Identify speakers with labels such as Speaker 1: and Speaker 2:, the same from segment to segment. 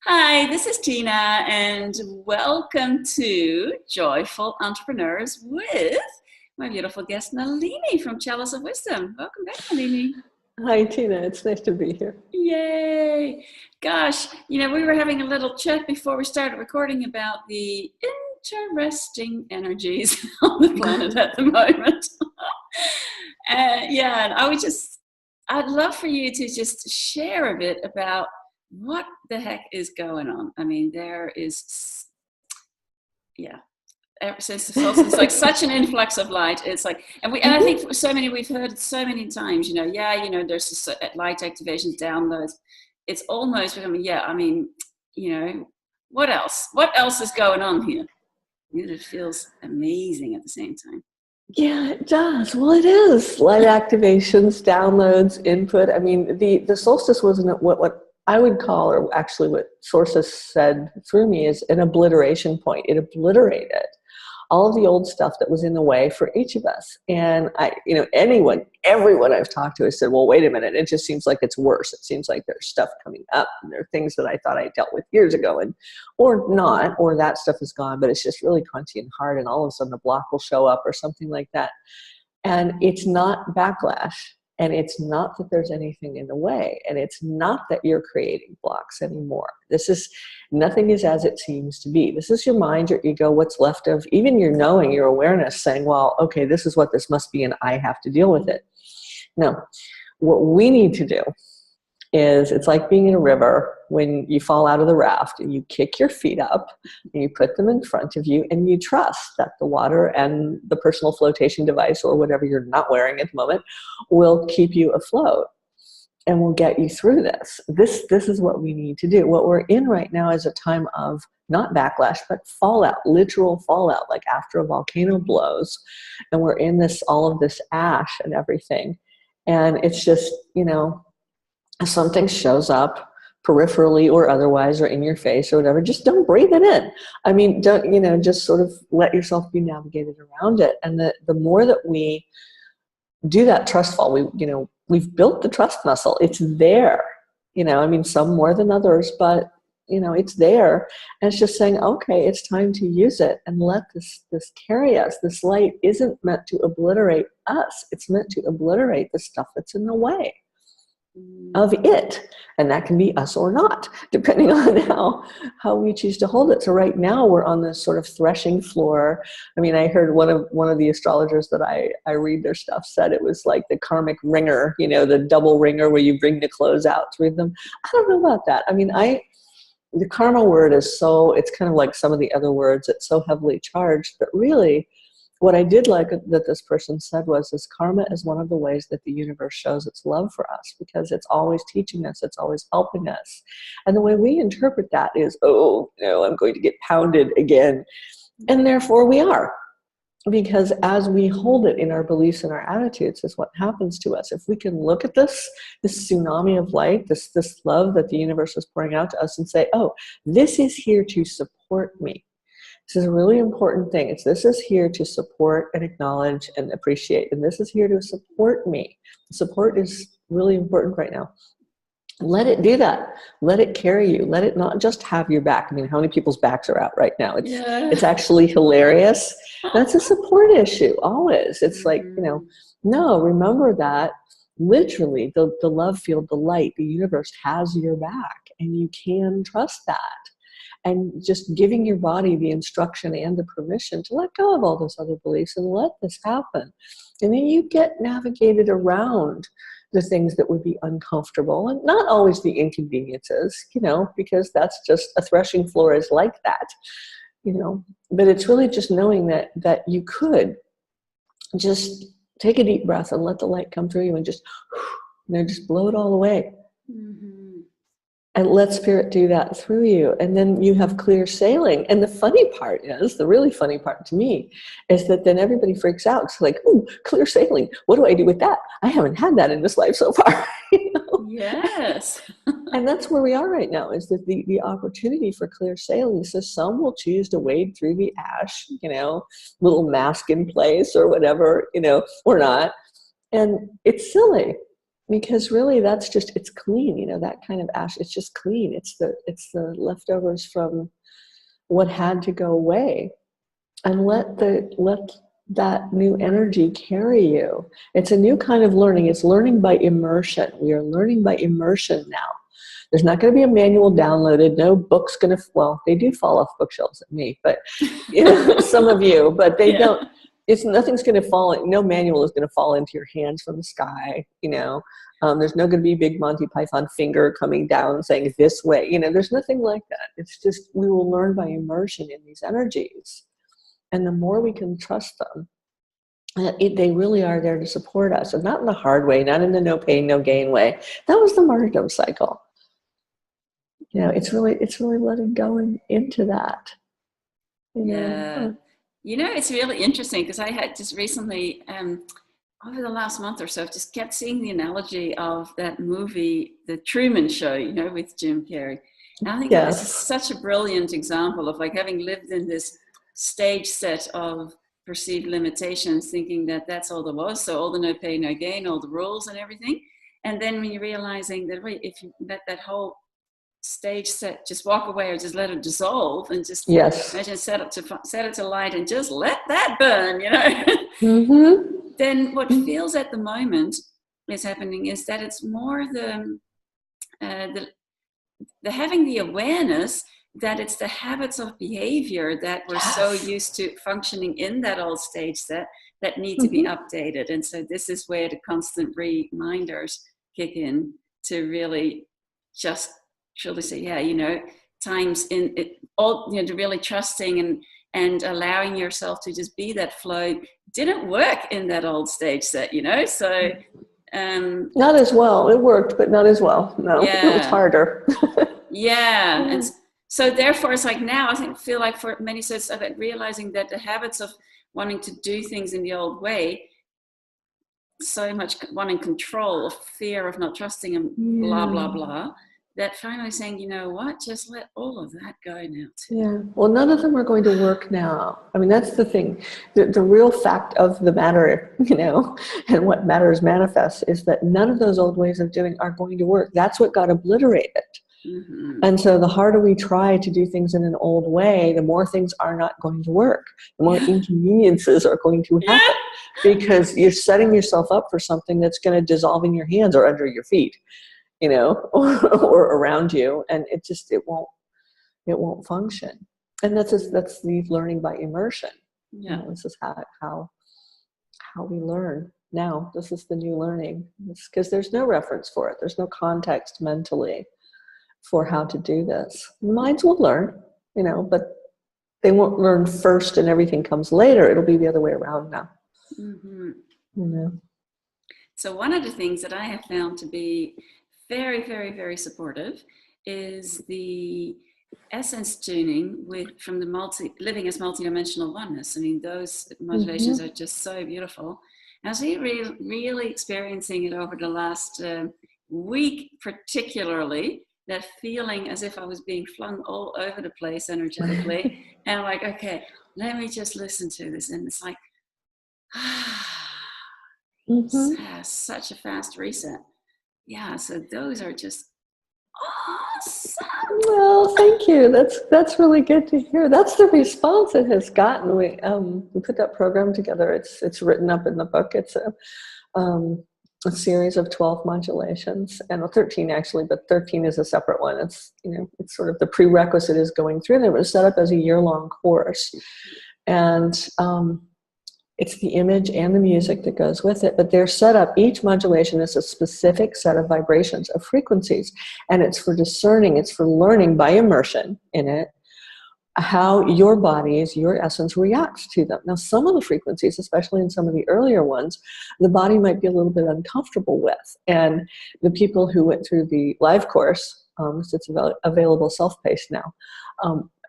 Speaker 1: Hi, this is Tina, and welcome to Joyful Entrepreneurs with my beautiful guest Nalini from Chalice of Wisdom. Welcome back, Nalini.
Speaker 2: Hi, Tina. It's nice to be here.
Speaker 1: Yay! Gosh, we were having a little chat before we started recording about the interesting energies on the planet at the moment. And I'd love for you to just share a bit about what the heck is going on. I mean, there is, ever since the solstice, it's like such an influx of light. It's like, and I think we've heard it so many times, there's this, light activations, downloads. It's almost becoming, what else? What else is going on here? It feels amazing at the same time.
Speaker 2: Yeah, it does. Well, it is. Light activations, downloads, input. I mean, the solstice wasn't what I would call, or actually what sources said through me, is an obliteration point. It obliterated all of the old stuff that was in the way for each of us. And everyone I've talked to has said, well, wait a minute, it just seems like it's worse. It seems like there's stuff coming up, and there are things that I thought I dealt with years ago, or not, or that stuff is gone, but it's just really crunchy and hard, and all of a sudden a block will show up or something like that. And it's not backlash. And it's not that there's anything in the way, and it's not that you're creating blocks anymore. Nothing is as it seems to be. This is your mind, your ego, what's left of even your knowing, your awareness saying, well, okay, this is what this must be, and I have to deal with it. No, what we need to do is, it's like being in a river when you fall out of the raft and you kick your feet up and you put them in front of you and you trust that the water and the personal flotation device, or whatever you're not wearing at the moment, will keep you afloat and will get you through this. This is what we need to do. What we're in right now is a time of not backlash, but fallout, literal fallout, like after a volcano blows, and we're in all of this ash and everything. And it's just, if something shows up peripherally or otherwise, or in your face or whatever, just don't breathe it in. I mean, don't, just sort of let yourself be navigated around it. And the more that we do that trustfall, we've built the trust muscle. It's there, some more than others, but it's there. And it's just saying, okay, it's time to use it and let this carry us. This light isn't meant to obliterate us. It's meant to obliterate the stuff that's in the way of it, and that can be us or not, depending on how we choose to hold it. So right now we're on this sort of threshing floor. I mean, I heard one of the astrologers that I read their stuff said it was like the karmic ringer, the double ringer where you bring the clothes out through them. I don't know about that. I mean, the karma word is it's kind of like some of the other words. It's so heavily charged, but really, what I did like that this person said was, karma is one of the ways that the universe shows its love for us, because it's always teaching us, it's always helping us. And the way we interpret that is, I'm going to get pounded again. And therefore we are. Because as we hold it in our beliefs and our attitudes is what happens to us. If we can look at this tsunami of light, this love that the universe is pouring out to us, and say, oh, this is here to support me. This is a really important thing. This is here to support and acknowledge and appreciate. And this is here to support me. Support is really important right now. Let it do that. Let it carry you. Let it not just have your back. I mean, how many people's backs are out right now? It's actually hilarious. That's a support issue, always. It's like, no, remember that literally the love field, the light, the universe has your back, and you can trust that. And just giving your body the instruction and the permission to let go of all those other beliefs and let this happen. And then you get navigated around the things that would be uncomfortable, and not always the inconveniences, because that's just, a threshing floor is like that, but it's really just knowing that you could just take a deep breath and let the light come through you and just blow it all away. Mm-hmm. And let spirit do that through you. And then you have clear sailing. And the really funny part to me, is that then everybody freaks out. It's like, ooh, clear sailing. What do I do with that? I haven't had that in this life so far.
Speaker 1: Yes.
Speaker 2: And that's where we are right now, is that the opportunity for clear sailing. So some will choose to wade through the ash, little mask in place or whatever, or not. And it's silly. Because really that's just, it's clean, that kind of ash, it's just clean. It's the leftovers from what had to go away. And let that new energy carry you. It's a new kind of learning. It's learning by immersion. We are learning by immersion now. There's not going to be a manual downloaded. No book's going to, well, they do fall off bookshelves at me, but some of you, but they don't. Nothing's going to fall. No manual is going to fall into your hands from the sky. There's no going to be a big Monty Python finger coming down saying this way. There's nothing like that. It's just, we will learn by immersion in these energies. And the more we can trust them, they really are there to support us, and not in the hard way, not in the no pain, no gain way. That was the martyrdom cycle. It's really letting go into that.
Speaker 1: Yeah. It's really interesting because I had just recently, over the last month or so, I've just kept seeing the analogy of that movie, The Truman Show, with Jim Carrey. And I think that's such a brilliant example of like having lived in this stage set of perceived limitations, thinking that that's all there was. So all the no pain, no gain, all the rules and everything. And then when you're realizing that, wait, if you let that whole stage set just walk away or just let it dissolve and just imagine set it to light and just let that burn,
Speaker 2: Mm-hmm.
Speaker 1: Then what feels at the moment is happening is that it's more the having the awareness that it's the habits of behavior that we're so used to functioning in that old stage set that need to be updated. And so this is where the constant reminders kick in to really just truly say, times in it all, to really trusting and allowing yourself to just be that flow didn't work in that old stage set, so
Speaker 2: not as well. It worked, but not as well. No, it was harder.
Speaker 1: And so therefore it's like now I feel like for many sets of it, realizing that the habits of wanting to do things in the old way, so much wanting control, of fear of not trusting and blah blah blah, that finally saying, you know what, just let all of that go now too.
Speaker 2: Yeah, well, none of them are going to work now. I mean, that's the thing. The real fact of the matter, and what matters manifests is that none of those old ways of doing are going to work. That's what got obliterated. Mm-hmm. And so the harder we try to do things in an old way, the more things are not going to work. The more inconveniences are going to happen because you're setting yourself up for something that's going to dissolve in your hands or under your feet, or around you. And it won't function. And that's the learning by immersion.
Speaker 1: Yeah.
Speaker 2: This is how we learn now. This is the new learning, because there's no reference for it. There's no context mentally for how to do this. The minds will learn, but they won't learn first and everything comes later. It'll be the other way around now.
Speaker 1: Mm-hmm. So one of the things that I have found to be very, very, very supportive is the essence tuning from the living as multidimensional oneness. I mean, those motivations are just so beautiful. I was really experiencing it over the last week, particularly, that feeling as if I was being flung all over the place energetically. And I'm like, okay, let me just listen to this. And it's like, such a fast reset. Yeah, so those are just awesome.
Speaker 2: Well, thank you. That's really good to hear. That's the response it has gotten. We put that program together. It's written up in the book. It's a series of 12 modulations, and 13 actually, but 13 is a separate one. It's it's sort of the prerequisite is going through, and it was set up as a year-long course, and it's the image and the music that goes with it, but they're set up, each modulation is a specific set of vibrations, of frequencies, and it's for discerning, it's for learning by immersion in it, how your body's, your essence reacts to them. Now, some of the frequencies, especially in some of the earlier ones, the body might be a little bit uncomfortable with, and the people who went through the live course, it's available self-paced now,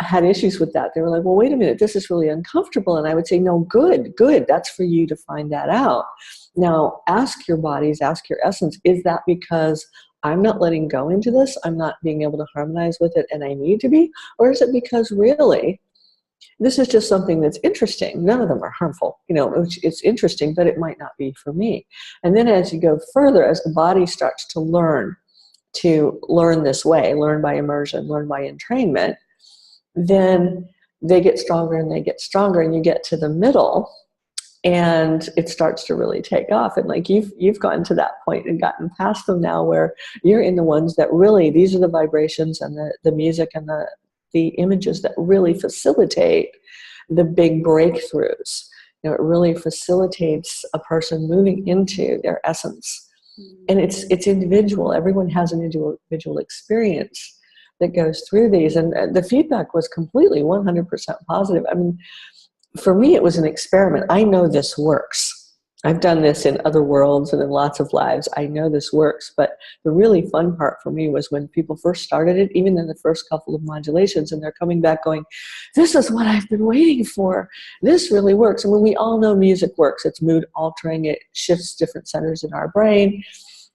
Speaker 2: had issues with that. They were like, well, wait a minute, this is really uncomfortable. And I would say, no, good, that's for you to find that out. Now, ask your bodies, ask your essence, is that because I'm not letting go into this, I'm not being able to harmonize with it and I need to be? Or is it because really this is just something that's interesting. None of them are harmful. It's interesting, but it might not be for me. And then as you go further, as the body starts to learn this way, learn by immersion, learn by entrainment, then they get stronger and they get stronger, and you get to the middle, and it starts to really take off. And like you've gotten to that point and gotten past them now, where you're in the ones that really, these are the vibrations and the music and the images that really facilitate the big breakthroughs. It really facilitates a person moving into their essence. And it's individual. Everyone has an individual experience that goes through these. And the feedback was completely 100% positive. I mean, for me, it was an experiment. I know this works. I've done this in other worlds and in lots of lives. I know this works. But the really fun part for me was when people first started it, even in the first couple of modulations, and they're coming back going, this is what I've been waiting for. This really works. And when we all know music works, it's mood altering. It shifts different centers in our brain.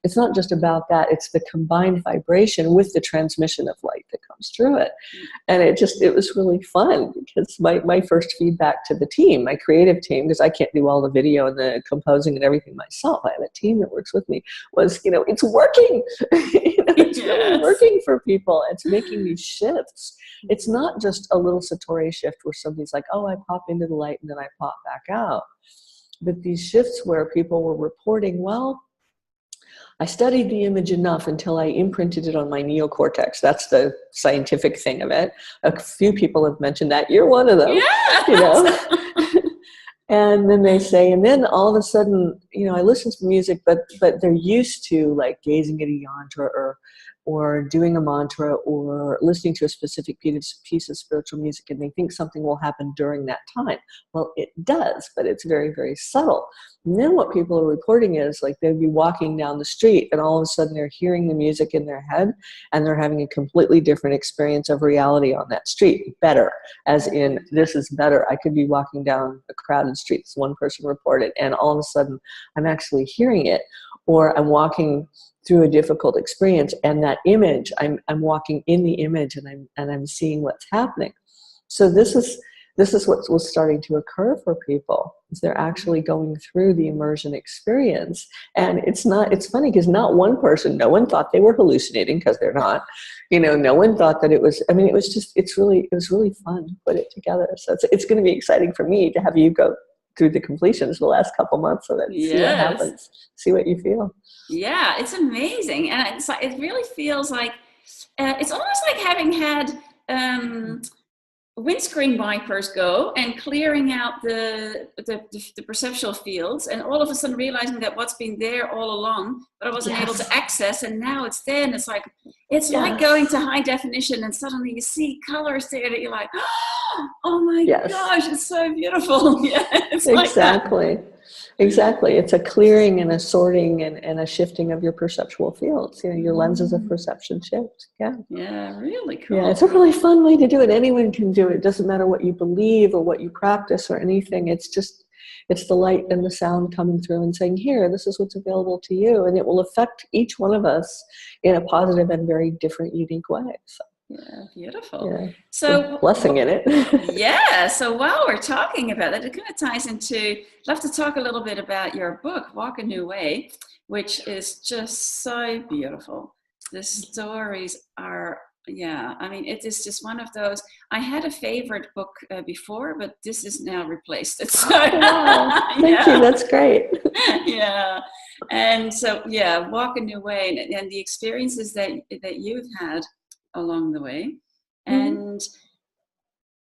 Speaker 2: It's not just about that. It's the combined vibration with the transmission of light that comes through it. And it was really fun, because my first feedback to the team, my creative team, because I can't do all the video and the composing and everything myself, I have a team that works with me, was, it's working. It's really working for people. It's making these shifts. It's not just a little Satori shift where somebody's like, oh, I pop into the light and then I pop back out. But these shifts where people were reporting, well, I studied the image enough until I imprinted it on my neocortex. That's the scientific thing of it. A few people have mentioned that. You're one of them. Yeah. And then they say, and then all of a sudden, I listen to music, but they're used to like gazing at a yantra or doing a mantra or listening to a specific piece of spiritual music, and they think something will happen during that time. Well, it does, but it's very, very subtle. And then what people are reporting is like they'd be walking down the street and all of a sudden they're hearing the music in their head and they're having a completely different experience of reality on that street. Better, as in this is better. I could be walking down a crowded street, as one person reported, and all of a sudden I'm actually hearing it. Or I'm walking through a difficult experience, and that image, I'm walking in the image, and I'm seeing what's happening. So this is what was starting to occur for people, is they're actually going through the immersion experience. And it's funny because not one person, no one thought they were hallucinating, because they're not. No one thought that it was. I mean, it was really fun to put it together. So it's going to be exciting for me to have you go through the completions the last couple months, so that see what happens, see what you feel.
Speaker 1: Yeah, it's amazing. And it really feels like it's almost like having had windscreen wipers go and clearing out the perceptual fields, and all of a sudden realizing that what's been there all along, but I wasn't able to access, and now it's there. And it's like going to high definition, and suddenly you see colors there that you're like, oh my gosh, it's so beautiful. Yeah, it's
Speaker 2: exactly. Like exactly. It's a clearing and a sorting and a shifting of your perceptual fields. Your lenses of perception shift. Yeah.
Speaker 1: Yeah, really cool.
Speaker 2: Yeah, it's a really fun way to do it. Anyone can do it. It doesn't matter what you believe or what you practice or anything. It's the light and the sound coming through and saying, here, this is what's available to you. And it will affect each one of us in a positive and very different, unique way. So.
Speaker 1: Yeah, beautiful.
Speaker 2: Yeah.
Speaker 1: So
Speaker 2: blessing in it.
Speaker 1: Yeah. So while we're talking about it, it kind of ties into, I'd love to talk a little bit about your book, Walk a New Way, which is just so beautiful. The stories are, I mean, it is just one of those. I had a favorite book before, but this is now replaced it. So,
Speaker 2: Thank you. That's great.
Speaker 1: Yeah. And so, Walk a New Way, and the experiences that you've had along the way. And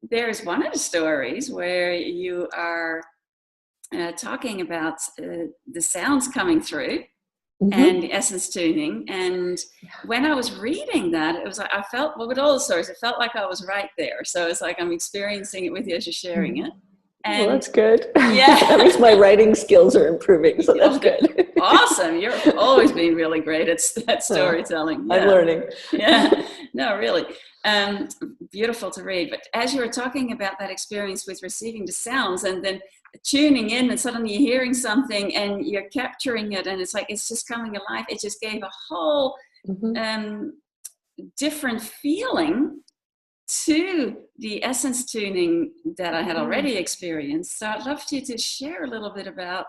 Speaker 1: there's one of the stories where you are talking about the sounds coming through and the essence tuning. And when I was reading that, it was like, I felt, with all the stories, it felt like I was right there. So it's like I'm experiencing it with you as you're sharing it. And
Speaker 2: that's good.
Speaker 1: Yeah.
Speaker 2: That means my writing skills are improving, so that's good.
Speaker 1: Awesome. You've always been really great at storytelling.
Speaker 2: I'm learning.
Speaker 1: Yeah. No, really. Beautiful to read. But as you were talking about that experience with receiving the sounds and then tuning in, and suddenly you're hearing something and you're capturing it, and it's like it's just coming alive. It just gave a whole different feeling to the essence tuning that I had already experienced. So I'd love for you to share a little bit about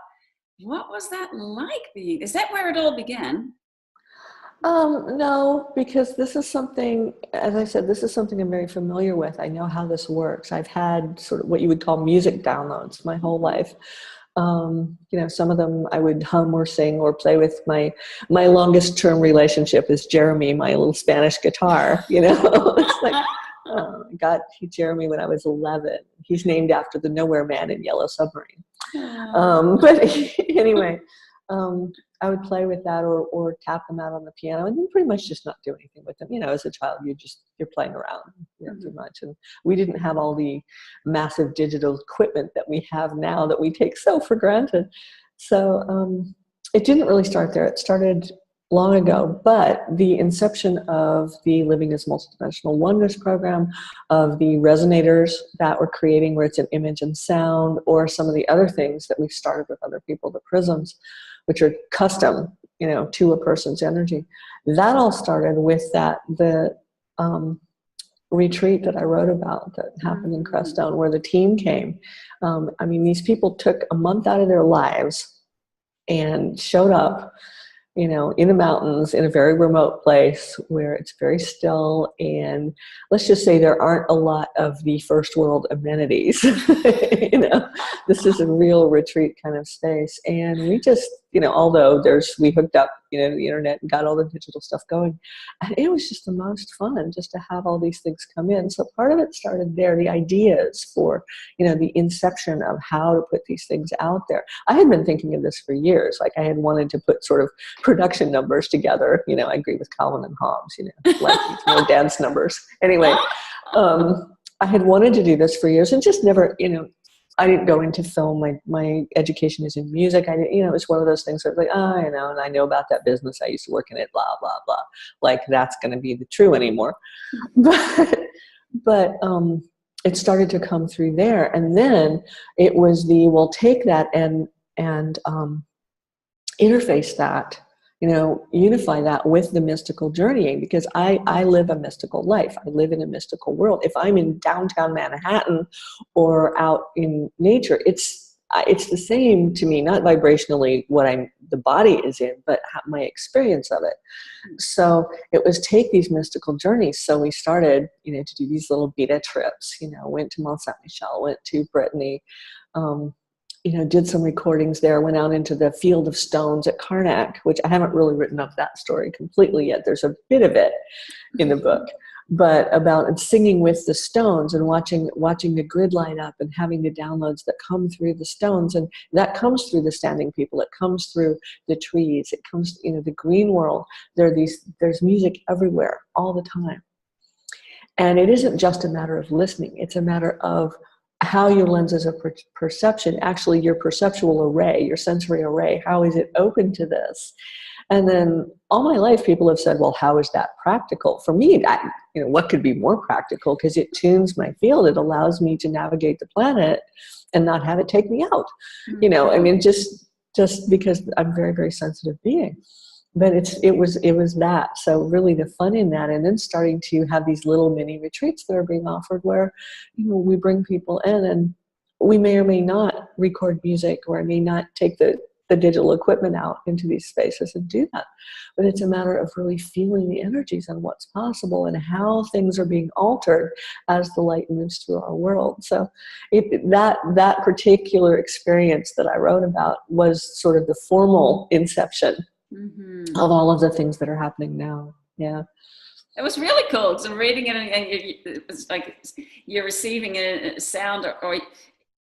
Speaker 1: what was that like being, is that where it all began?
Speaker 2: No, because this is something, as I said, this is something I'm very familiar with. I know how this works. I've had sort of what you would call music downloads my whole life. Some of them I would hum or sing or play with. My longest term relationship is Jeremy, my little Spanish guitar, It's like, I got Jeremy when I was 11. He's named after the Nowhere Man in Yellow Submarine. But anyway, I would play with that or tap them out on the piano and then pretty much just not do anything with them. As a child, you're playing around too much. And we didn't have all the massive digital equipment that we have now that we take so for granted. So it didn't really start there. It started long ago, but the inception of the Living as Multidimensional Oneness program, of the Resonators that we're creating where it's an image and sound, or some of the other things that we've started with other people, the prisms, which are custom, to a person's energy. That all started with the retreat that I wrote about that happened in Crestone, where the team came. These people took a month out of their lives and showed up, in the mountains in a very remote place where it's very still. And let's just say there aren't a lot of the first world amenities. This is a real retreat kind of space. And we just, although we hooked up, the internet and got all the digital stuff going. And it was just the most fun just to have all these things come in. So part of it started there, the ideas for, the inception of how to put these things out there. I had been thinking of this for years. Like I had wanted to put sort of production numbers together. I agree with Calvin and Hobbes, like these dance numbers. Anyway, I had wanted to do this for years and just never, I didn't go into film. My education is in music. I didn't, it was one of those things that was like, and I know about that business. I used to work in it, blah, blah, blah. Like that's going to be the true anymore. But it started to come through there. And then it was we'll take that and interface that, unify that with the mystical journeying, because I live a mystical life. I live in a mystical world. If I'm in downtown Manhattan or out in nature, it's the same to me, not vibrationally the body is in, but my experience of it. So it was take these mystical journeys. So we started, to do these little beta trips, went to Mont Saint Michel, went to Brittany, did some recordings there, went out into the field of stones at Karnak, which I haven't really written up that story completely yet. There's a bit of it in the book, but about singing with the stones and watching the grid light up and having the downloads that come through the stones. And that comes through the standing people. It comes through the trees. It comes, the green world. There's music everywhere all the time. And it isn't just a matter of listening. It's a matter of how your lenses of perception, actually your perceptual array, your sensory array, how is it open to this? And then all my life people have said, well, how is that practical? For me, what could be more practical? Because it tunes my field. It allows me to navigate the planet and not have it take me out. Just because I'm a very, very sensitive being. But it was that. So really the fun in that, and then starting to have these little mini retreats that are being offered where, we bring people in and we may or may not record music, or I may not take the digital equipment out into these spaces and do that. But it's a matter of really feeling the energies and what's possible and how things are being altered as the light moves through our world. So that particular experience that I wrote about was sort of the formal inception of all of the things that are happening now. Yeah.
Speaker 1: It was really cool because I'm reading it and it was like you're receiving a sound or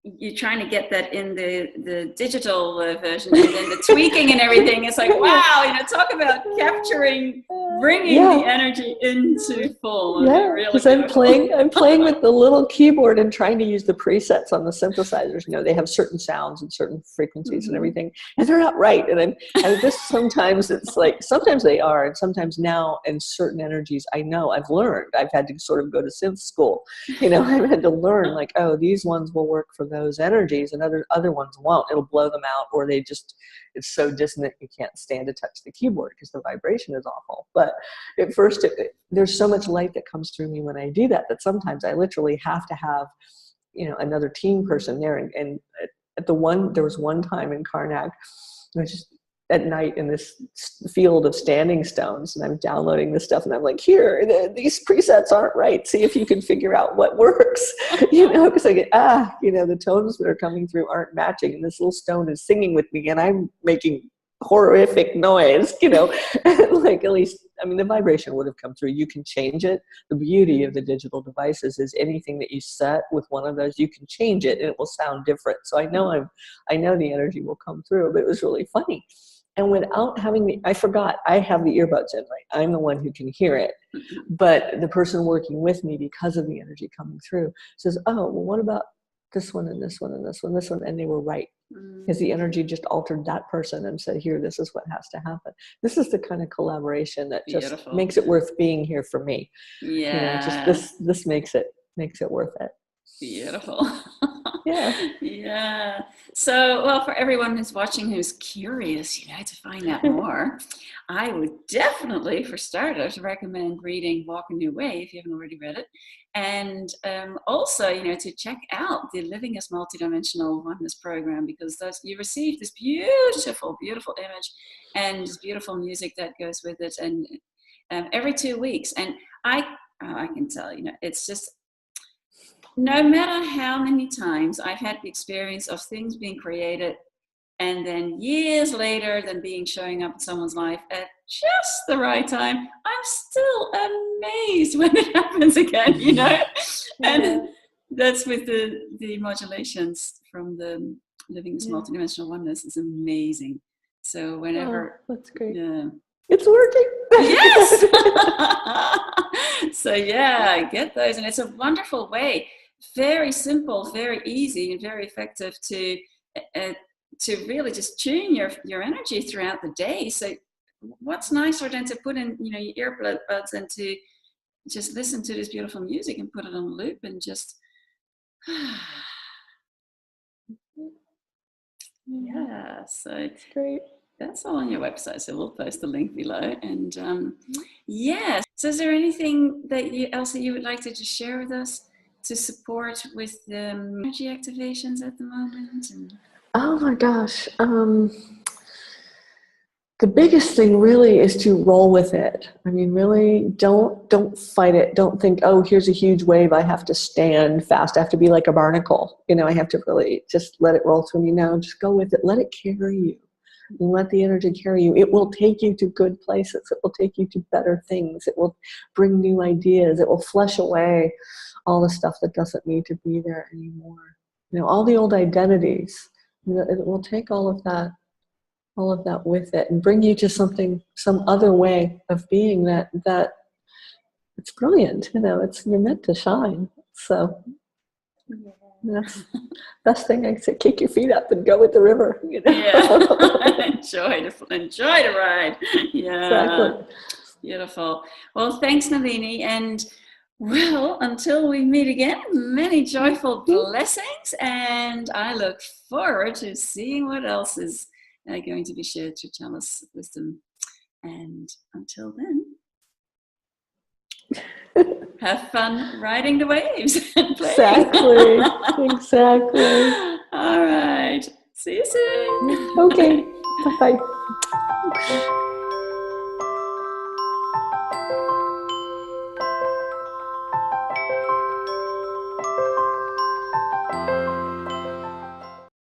Speaker 1: you're trying to get that in the digital version, and then the tweaking and everything. It's like, wow, talk about capturing, bringing the energy into form.
Speaker 2: Yeah, because really I'm playing with the little keyboard and trying to use the presets on the synthesizers. They have certain sounds and certain frequencies and everything, and they're not right. And I just sometimes it's like, sometimes they are, and sometimes now, and certain energies I know I've learned. I've had to sort of go to synth school. I've had to learn like, oh, these ones will work for them. those energies, and other ones won't. It'll blow them out, or it's so dissonant you can't stand to touch the keyboard because the vibration is awful. But at first, there's so much light that comes through me when I do that sometimes I literally have to have, another team person there. And there was one time in Karnak, I was just at night in this field of standing stones, and I'm downloading this stuff, and I'm like, here, these presets aren't right. See if you can figure out what works, because I get, the tones that are coming through aren't matching, and this little stone is singing with me, and I'm making horrific noise, like, at least, the vibration would have come through. You can change it. The beauty of the digital devices is anything that you set with one of those, you can change it and it will sound different. So I know the energy will come through, but it was really funny. And without having I forgot, I have the earbuds in, right? I'm the one who can hear it. But the person working with me, because of the energy coming through, says, oh, well, what about this one and this one and this one, this one? And they were right. Because the energy just altered that person and said, here, this is what has to happen. This is the kind of collaboration that just
Speaker 1: Beautiful.
Speaker 2: Makes it worth being here for me.
Speaker 1: Yeah.
Speaker 2: This makes it worth it.
Speaker 1: Beautiful.
Speaker 2: Yeah.
Speaker 1: Yeah. So, well, for everyone who's watching who's curious, to find out more, I would definitely, for starters, recommend reading Walk a New Way if you haven't already read it. And also, to check out the Living as Multidimensional Oneness program, because you receive this beautiful, beautiful image and this beautiful music that goes with it. And every 2 weeks. And I can tell, it's just, no matter how many times I've had the experience of things being created and then years later them showing up in someone's life at just the right time, I'm still amazed when it happens again, And that's with the modulations from the Living this Multidimensional Oneness is amazing. So whenever...
Speaker 2: Oh, that's great.
Speaker 1: Yeah.
Speaker 2: It's working.
Speaker 1: Yes! So get those. And it's a wonderful way, very simple, very easy, and very effective to really just tune your energy throughout the day. So what's nicer than to put in, your earbuds and to just listen to this beautiful music and put it on loop and just, so
Speaker 2: it's great.
Speaker 1: That's all on your website, so we'll post the link below. And so is there anything else that you would like to just share with us to support with energy activations at the moment?
Speaker 2: Oh my gosh. The biggest thing really is to roll with it. Really don't fight it. Don't think, oh, here's a huge wave, I have to stand fast. I have to be like a barnacle. I have to really just let it roll through me now. Just go with it. Let it carry you. And let the energy carry you. It will take you to good places. It will take you to better things. It will bring new ideas. It will flush away all the stuff that doesn't need to be there anymore. All the old identities. It will take all of that with it and bring you to some other way of being that it's brilliant. You're meant to shine. So that's the best thing I can say. Kick your feet up and go with the river.
Speaker 1: Yeah. enjoy the ride. Yeah.
Speaker 2: Exactly.
Speaker 1: Beautiful. Well, thanks, Nalini. And well, until we meet again, many joyful blessings. And I look forward to seeing what else is going to be shared through Chalice Wisdom. And until then, have fun riding the waves.
Speaker 2: Exactly.
Speaker 1: All right. See you soon.
Speaker 2: Okay. Bye-bye.